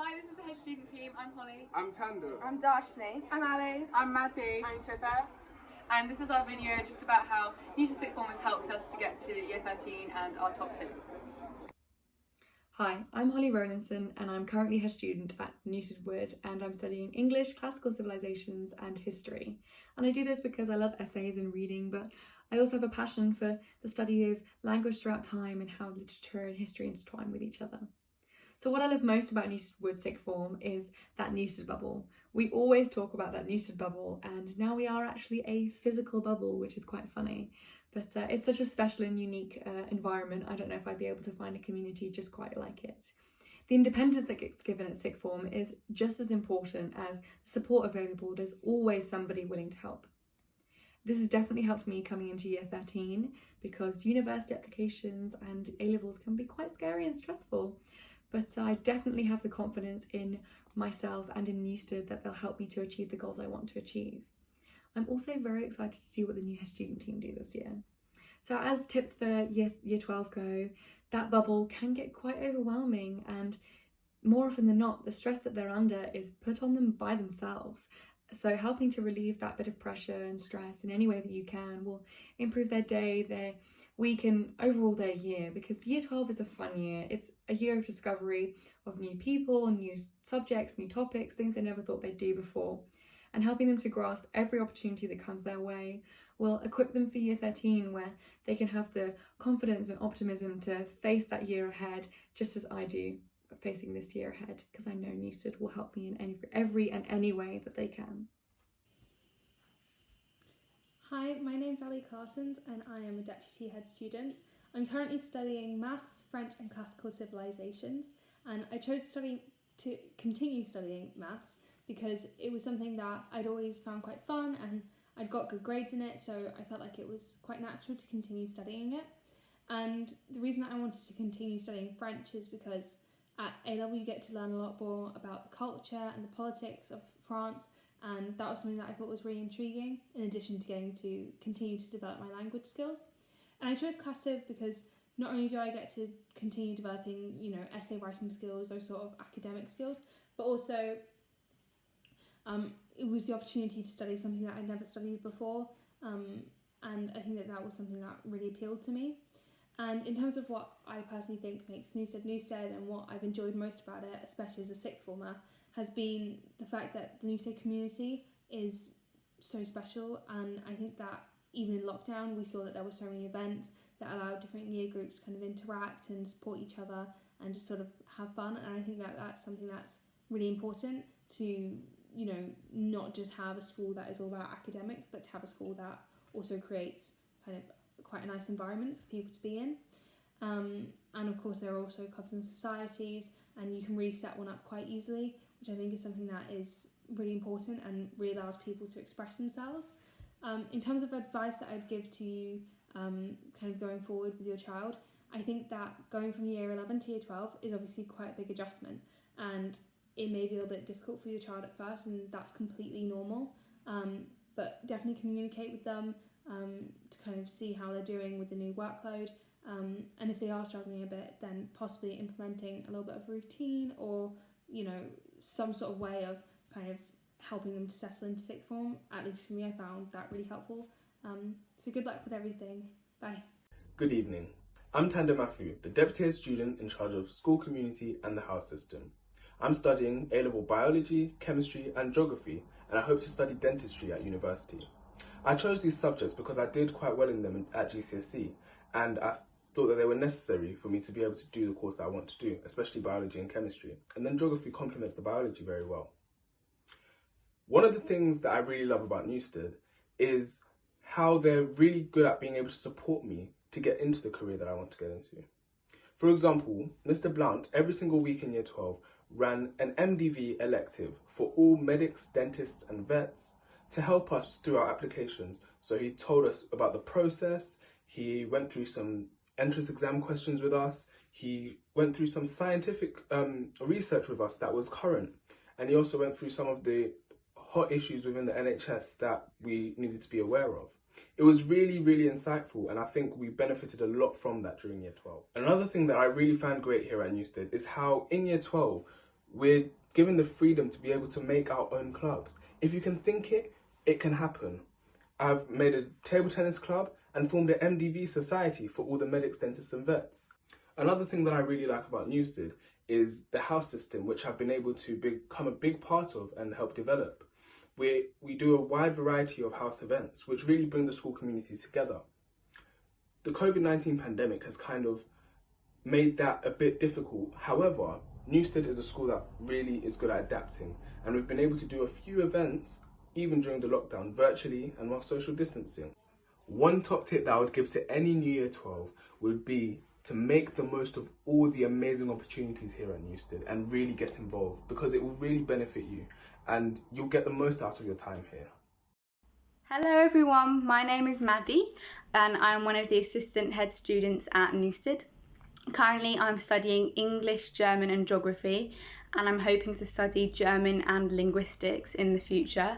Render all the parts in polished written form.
Hi, this is the head student team. I'm Holly. I'm Tando. I'm Darshani. I'm Ali. I'm Maddie. I'm Newstead. And this is our video just about how Newstead Sixth Form has helped us to get to Year 13 and our top tips. Hi, I'm Holly Rowlinson and I'm currently a student at Newstead Wood and I'm studying English, Classical Civilizations and History. And I do this because I love essays and reading, but I also have a passion for the study of language throughout time and how literature and history intertwine with each other. So what I love most about Newstead Wood Sixth Form is that Newstead bubble. We always talk about that Newstead bubble and now we are actually a physical bubble, which is quite funny. But it's such a special and unique environment. I don't know if I'd be able to find a community just quite like it. The independence that gets given at Sixth Form is just as important as the support available. There's always somebody willing to help. This has definitely helped me coming into Year 13 because university applications and A-levels can be quite scary and stressful. But I definitely have the confidence in myself and in Newstead that they'll help me to achieve the goals I want to achieve. I'm also very excited to see what the new head student team do this year. So as tips for year 12 go, that bubble can get quite overwhelming and more often than not, the stress that they're under is put on them by themselves. So helping to relieve that bit of pressure and stress in any way that you can will improve their day, their week and overall their year, because year 12 is a fun year. It's a year of discovery of new people, new subjects, new topics, things they never thought they'd do before. And helping them to grasp every opportunity that comes their way will equip them for Year 13, where they can have the confidence and optimism to face that year ahead, just as I do facing this year ahead, because I know Newstead will help me in every and any way that they can. Hi, my name's Ali Carsons and I am a deputy head student. I'm currently studying maths, French and classical civilizations, and I chose to continue studying maths because it was something that I'd always found quite fun and I'd got good grades in it, so I felt like it was quite natural to continue studying it. And the reason that I wanted to continue studying French is because at A-level you get to learn a lot more about the culture and the politics of France, and that was something that I thought was really intriguing, in addition to getting to continue to develop my language skills. And I chose Class Civ because not only do I get to continue developing, essay writing skills, those sort of academic skills, but also it was the opportunity to study something that I'd never studied before, and I think that was something that really appealed to me. And in terms of what I personally think makes Newstead Newstead and what I've enjoyed most about it, especially as a sixth former, has been the fact that the Newstead community is so special. And I think that even in lockdown we saw that there were so many events that allowed different year groups to kind of interact and support each other and just sort of have fun. And I think that that's something that's really important to not just have a school that is all about academics, but to have a school that also creates kind of quite a nice environment for people to be in. And of course there are also clubs and societies, and you can really set one up quite easily, which I think is something that is really important and really allows people to express themselves. In terms of advice that I'd give to you kind of going forward with your child, I think that going from year 11 to year 12 is obviously quite a big adjustment, and it may be a little bit difficult for your child at first, and that's completely normal, but definitely communicate with them to kind of see how they're doing with the new workload, and if they are struggling a bit, then possibly implementing a little bit of routine or some sort of way of kind of helping them to settle into sixth form. At least for me, I found that really helpful. So good luck with everything. Bye. Good evening. I'm Tando Matthew, the deputy head student in charge of school community and the house system. I'm studying A-level biology, chemistry and geography, and I hope to study dentistry at university. I chose these subjects because I did quite well in them at GCSE, and I thought that they were necessary for me to be able to do the course that I want to do, especially biology and chemistry. And then geography complements the biology very well. One of the things that I really love about Newstead is how they're really good at being able to support me to get into the career that I want to get into. For example, Mr. Blunt, every single week in year 12, ran an MDV elective for all medics, dentists and vets to help us through our applications. So he told us about the process, he went through some entrance exam questions with us, he went through some scientific research with us that was current, and he also went through some of the hot issues within the NHS that we needed to be aware of. It was really, really insightful, and I think we benefited a lot from that during year 12. Another thing that I really found great here at Newstead is how in year 12, We're given the freedom to be able to make our own clubs. If you can think it, it can happen. I've made a table tennis club and formed an MDV society for all the medics, dentists and vets. Another thing that I really like about Newstead is the house system, which I've been able to become a big part of and help develop. We do a wide variety of house events, which really bring the school community together. The COVID-19 pandemic has kind of made that a bit difficult. However, Newstead is a school that really is good at adapting, and we've been able to do a few events, even during the lockdown, virtually and while social distancing. One top tip that I would give to any New Year 12 would be to make the most of all the amazing opportunities here at Newstead and really get involved, because it will really benefit you and you'll get the most out of your time here. Hello everyone, my name is Maddie and I'm one of the assistant head students at Newstead. Currently I'm studying English, German and Geography, and I'm hoping to study German and Linguistics in the future.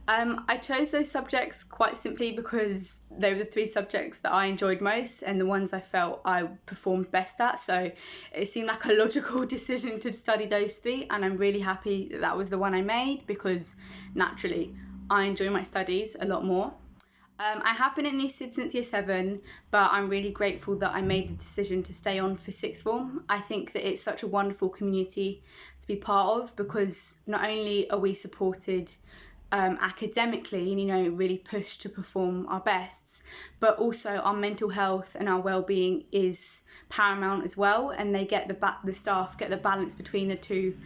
I chose those subjects quite simply because they were the three subjects that I enjoyed most and the ones I felt I performed best at, so it seemed like a logical decision to study those three, and I'm really happy that that was the one I made because naturally I enjoy my studies a lot more. I have been at Newstead since year 7, but I'm really grateful that I made the decision to stay on for sixth form. I think that it's such a wonderful community to be part of, because not only are we supported academically and, you know, really pushed to perform our bests, but also our mental health and our well-being is paramount as well, and they get the staff get the balance between the two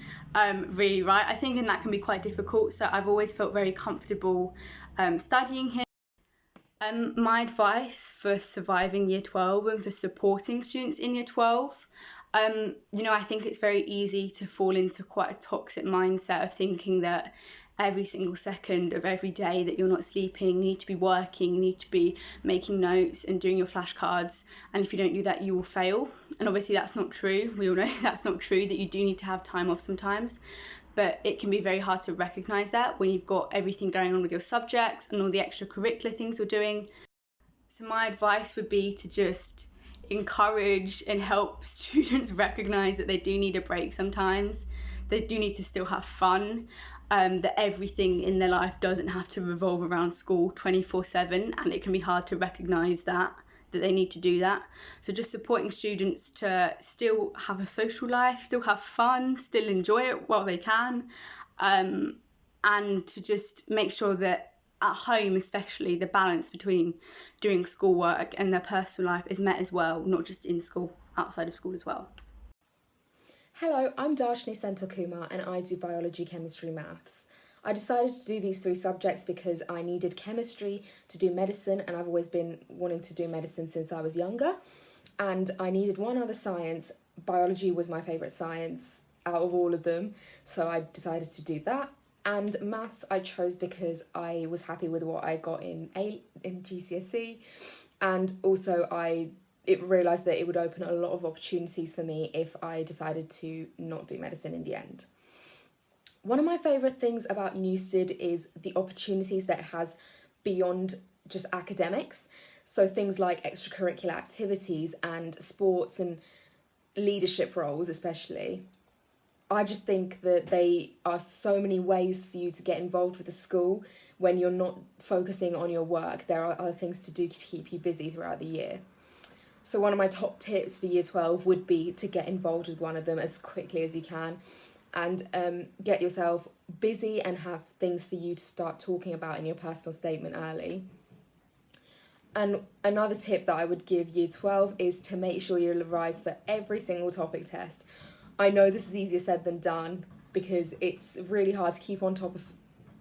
really right, I think, and that can be quite difficult, so I've always felt very comfortable studying here. My advice for surviving year 12 and for supporting students in year 12, you know, I think it's very easy to fall into quite a toxic mindset of thinking that every single second of every day that you're not sleeping, you need to be working, you need to be making notes and doing your flashcards, and if you don't do that you will fail. And obviously that's not true, we all know that's not true, that you do need to have time off sometimes, but it can be very hard to recognise that when you've got everything going on with your subjects and all the extracurricular things you're doing. So my advice would be to just encourage and help students recognise that they do need a break sometimes, they do need to still have fun, that everything in their life doesn't have to revolve around school 24/7, and it can be hard to recognise that they need to do that. So just supporting students to still have a social life, still have fun, still enjoy it while they can, and to just make sure that at home especially the balance between doing schoolwork and their personal life is met as well, not just in school, outside of school as well. Hello, I'm Darshani Kumar and I do biology, chemistry, maths. I decided to do these 3 subjects because I needed chemistry to do medicine, and I've always been wanting to do medicine since I was younger, and I needed one other science. Biology was my favourite science out of all of them, so I decided to do that. And maths I chose because I was happy with what I got in GCSE, and also I realised that it would open a lot of opportunities for me if I decided to not do medicine in the end. One of my favourite things about Newstead is the opportunities that it has beyond just academics. So things like extracurricular activities and sports and leadership roles especially. I just think that they are so many ways for you to get involved with the school when you're not focusing on your work. There are other things to do to keep you busy throughout the year. So one of my top tips for year 12 would be to get involved with one of them as quickly as you can, and get yourself busy and have things for you to start talking about in your personal statement early. And another tip that I would give year 12 is to make sure you revise for every single topic test. I know this is easier said than done because it's really hard to keep on top of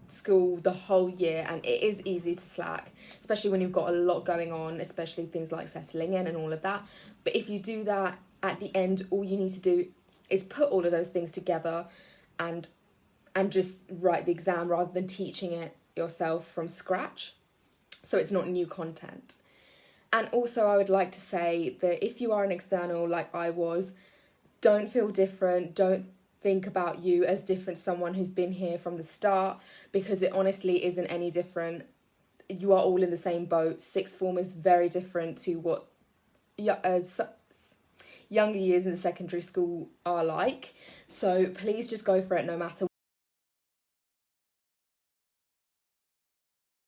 school the whole year, and it is easy to slack, especially when you've got a lot going on, especially things like settling in and all of that. But if you do that, at the end all you need to do is put all of those things together and just write the exam rather than teaching it yourself from scratch, so it's not new content. And also I would like to say that if you are an external like I was, don't feel different, don't think about you as different to someone who's been here from the start, because it honestly isn't any different. You are all in the same boat. Sixth form is very different to what younger years in secondary school are like. So please just go for it no matter